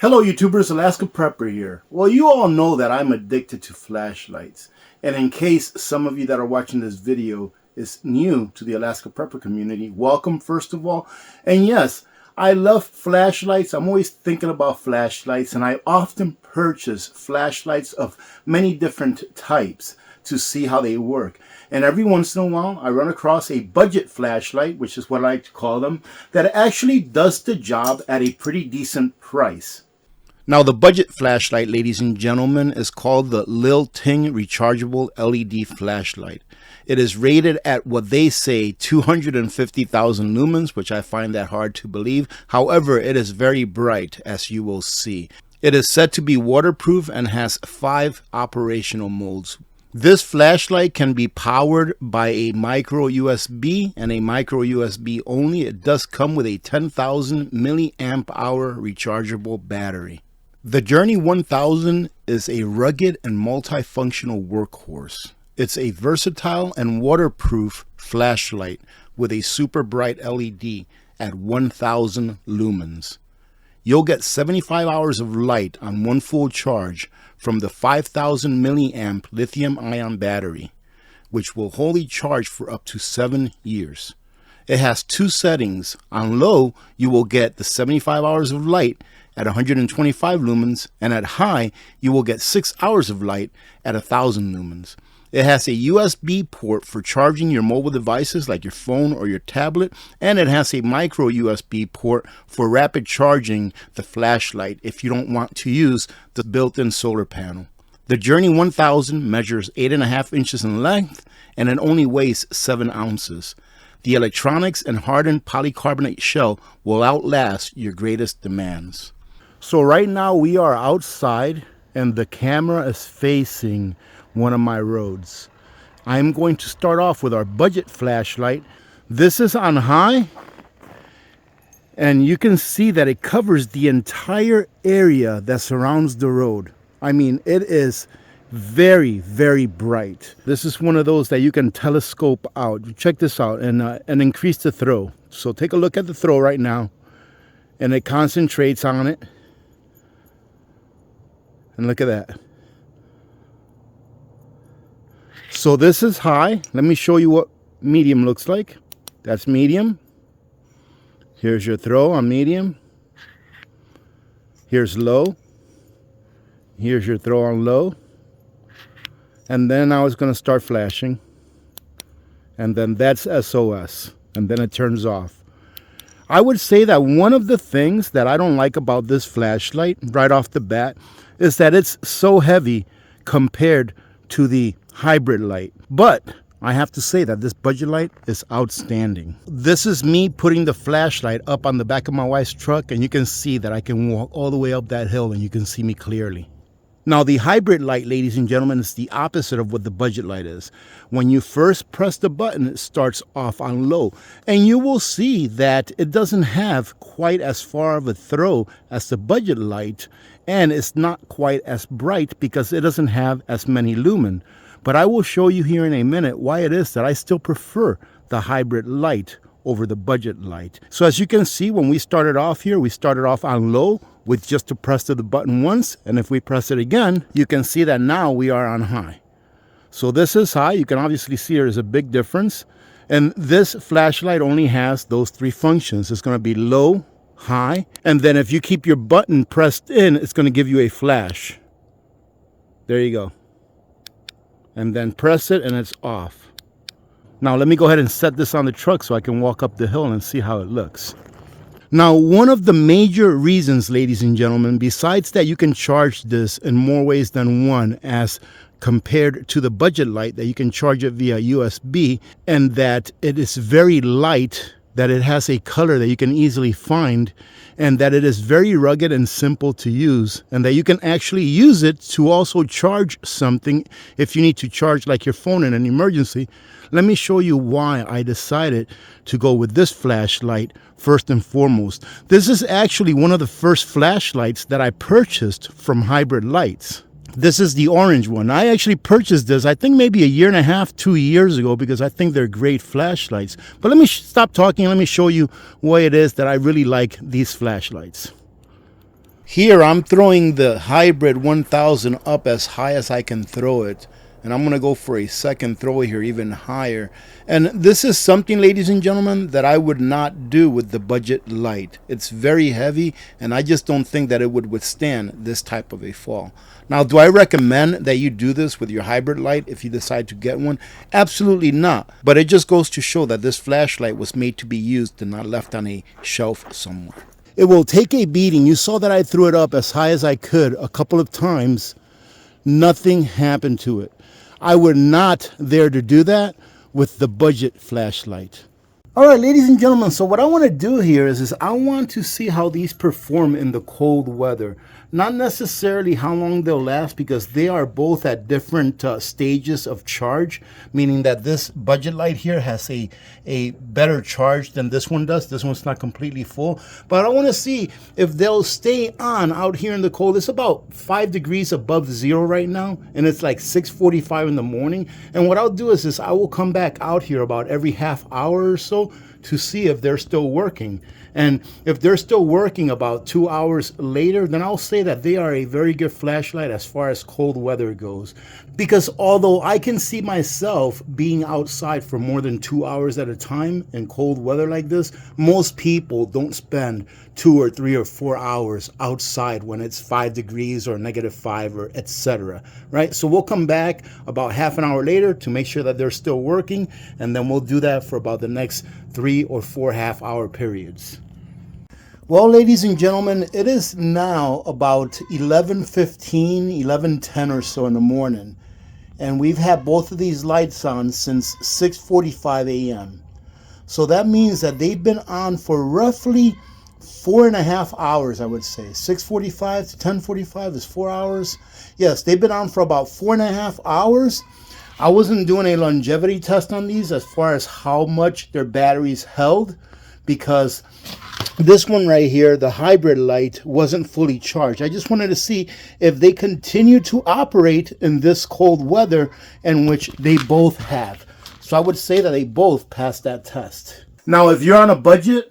Hello YouTubers, Alaska Prepper here. Well, you all know that I'm addicted to flashlights. And in case some of you that are watching this video is new to the Alaska Prepper community, welcome first of all. And yes, I love flashlights. I'm always thinking about flashlights, and I often purchase flashlights of many different types to see how they work. And every once in a while, I run across a budget flashlight, which is what I like to call them, that actually does the job at a pretty decent price. Now, the budget flashlight, ladies and gentlemen, is called the Lil Ting Rechargeable LED Flashlight. It is rated at what they say 250,000 lumens, which I find that hard to believe. However, it is very bright, as you will see. It is said to be waterproof and has 5 operational modes. This flashlight can be powered by a micro USB and a micro USB only. It does come with a 10,000 milliamp hour rechargeable battery. The Journey 1000 is a rugged and multifunctional workhorse. It's a versatile and waterproof flashlight with a super bright LED at 1000 lumens. You'll get 75 hours of light on one full charge from the 5000 milliamp lithium-ion battery, which will hold a charge for up to 7 years. It has 2 settings. On low, you will get the 75 hours of light at 125 lumens, and at high, you will get 6 hours of light at 1000 lumens. It has a USB port for charging your mobile devices like your phone or your tablet, and it has a micro USB port for rapid charging the flashlight if you don't want to use the built-in solar panel. The Journey 1000 measures 8.5 inches in length, and it only weighs 7 ounces. The electronics and hardened polycarbonate shell will outlast your greatest demands. So right now we are outside and the camera is facing one of my roads. I'm going to start off with our budget flashlight. This is on high, and you can see that it covers the entire area that surrounds the road. I mean, it is very, very bright. This is one of those that you can telescope out. Check this out and increase the throw. So take a look at the throw right now, and it concentrates on it. And look at that. So this is high. Let me show you what medium looks like. That's medium. Here's your throw on medium. Here's low. Here's your throw on low. And then now it's going to start flashing. And then that's SOS. And then it turns off. I would say that one of the things that I don't like about this flashlight right off the bat is that it's so heavy compared to the hybrid light. But I have to say that this budget light is outstanding. This is me putting the flashlight up on the back of my wife's truck, and you can see that I can walk all the way up that hill and you can see me clearly. Now, the hybrid light, ladies and gentlemen, is the opposite of what the budget light is. When you first press the button, it starts off on low. And you will see that it doesn't have quite as far of a throw as the budget light, and it's not quite as bright because it doesn't have as many lumen. But I will show you here in a minute why it is that I still prefer the hybrid light over the budget light. So as you can see, when we started off here, we started off on low with just to press the button once. And if we press it again, you can see that now we are on high. So this is high. You can obviously see there's a big difference. And this flashlight only has those 3 functions. It's going to be low, high, and then if you keep your button pressed in, it's going to give you a flash. There you go. And then press it and it's off. Now let me go ahead and set this on the truck so I can walk up the hill and see how it looks. Now, one of the major reasons, ladies and gentlemen, besides that you can charge this in more ways than one as compared to the budget light, that you can charge it via USB, and that it is very light, that it has a color that you can easily find, and that it is very rugged and simple to use, and that you can actually use it to also charge something if you need to charge like your phone in an emergency. Let me show you why I decided to go with this flashlight first and foremost. This is actually one of the first flashlights that I purchased from Hybrid Lights. This is the orange one. I actually purchased this, I think maybe a year and a half, 2 years ago, because I think they're great flashlights. But let me stop talking and let me show you why it is that I really like these flashlights. Here I'm throwing the hybrid 1000 up as high as I can throw it. And I'm going to go for a second throw here, even higher. And this is something, ladies and gentlemen, that I would not do with the budget light. It's very heavy, and I just don't think that it would withstand this type of a fall. Now, do I recommend that you do this with your hybrid light if you decide to get one? Absolutely not. But it just goes to show that this flashlight was made to be used and not left on a shelf somewhere. It will take a beating. You saw that I threw it up as high as I could a couple of times. Nothing happened to it. I would not dare to do that with the budget flashlight. All right, ladies and gentlemen, so what I want to do here is I want to see how these perform in the cold weather. Not necessarily how long they'll last, because they are both at different stages of charge, meaning that this budget light here has a better charge than this one does. This one's not completely full, but I want to see if they'll stay on out here in the cold. It's about 5 degrees above zero right now, and it's like 6:45 in the morning. And what I'll do is I will come back out here about every half hour or so to see if they're still working. And if they're still working about 2 hours later, then I'll say that they are a very good flashlight as far as cold weather goes. Because although I can see myself being outside for more than 2 hours at a time in cold weather like this, most people don't spend 2 or 3 or 4 hours outside when it's 5 degrees or -5 or etc. Right? So we'll come back about half an hour later to make sure that they're still working, and then we'll do that for about the next 3 or 4 half-hour periods. Well, ladies and gentlemen, it is now about 11:15, 11:10 or so in the morning, and we've had both of these lights on since 6:45 a.m. So that means that they've been on for roughly 4.5 hours, I would say. 6:45 to 10:45 is 4 hours. Yes, they've been on for about 4.5 hours. I wasn't doing a longevity test on these as far as how much their batteries held, because this one right here, the hybrid light, wasn't fully charged. I just wanted to see if they continue to operate in this cold weather, in which they both have. So I would say that they both passed that test. Now, if you're on a budget,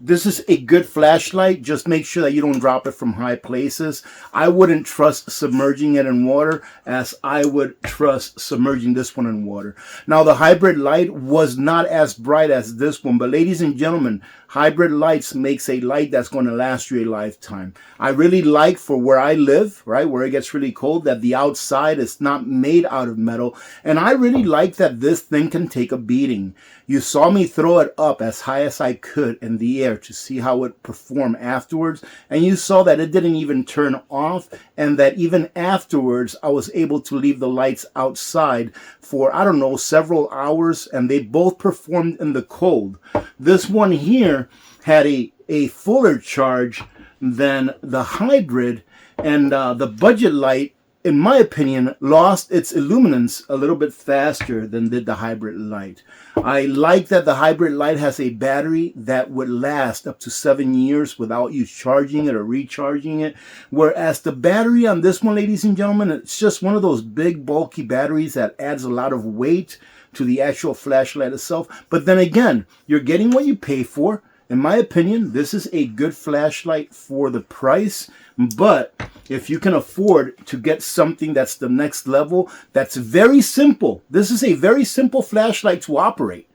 this is a good flashlight. Just make sure that you don't drop it from high places. I wouldn't trust submerging it in water as I would trust submerging this one in water. Now, the hybrid light was not as bright as this one, but ladies and gentlemen, hybrid lights makes a light that's going to last you a lifetime. I really like, for where I live, right, where it gets really cold, that the outside is not made out of metal. And I really like that this thing can take a beating. You saw me throw it up as high as I could in the air to see how it performed afterwards. And you saw that it didn't even turn off, and that even afterwards, I was able to leave the lights outside for, I don't know, several hours, and they both performed in the cold. This one here had a fuller charge than the hybrid, and the budget light, in my opinion, lost its illuminance a little bit faster than did the hybrid light. I like that the hybrid light has a battery that would last up to 7 years without you charging it or recharging it, whereas the battery on this one, ladies and gentlemen, it's just one of those big bulky batteries that adds a lot of weight to the actual flashlight itself. But then again, you're getting what you pay for. In my opinion, this is a good flashlight for the price, but if you can afford to get something that's the next level, that's very simple. This is a very simple flashlight to operate,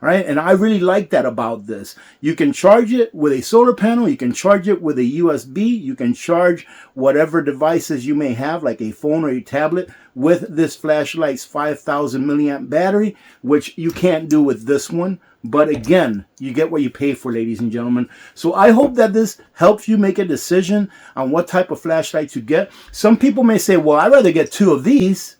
right? And I really like that about this. You can charge it with a solar panel. You can charge it with a USB. You can charge whatever devices you may have, like a phone or a tablet, with this flashlight's 5,000 milliamp battery, which you can't do with this one. But again, you get what you pay for, ladies and gentlemen. So I hope that this helps you make a decision on what type of flashlight to get. Some people may say, well, I'd rather get 2 of these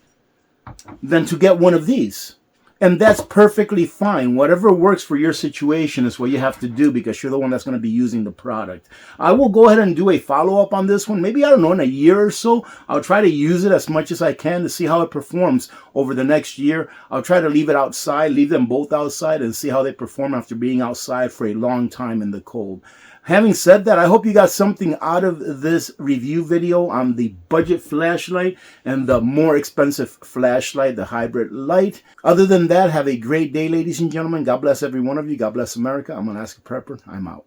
than to get 1 of these. And that's perfectly fine. Whatever works for your situation is what you have to do, because you're the one that's going to be using the product. I will go ahead and do a follow-up on this one. Maybe, I don't know, in a year or so. I'll try to use it as much as I can to see how it performs over the next year. I'll try to leave it outside, leave them both outside, and see how they perform after being outside for a long time in the cold. Having said that, I hope you got something out of this review video on the budget flashlight and the more expensive flashlight, the hybrid light. Other than that, have a great day, ladies and gentlemen. God bless every one of you. God bless America. I'm an Alaska Prepper. I'm out.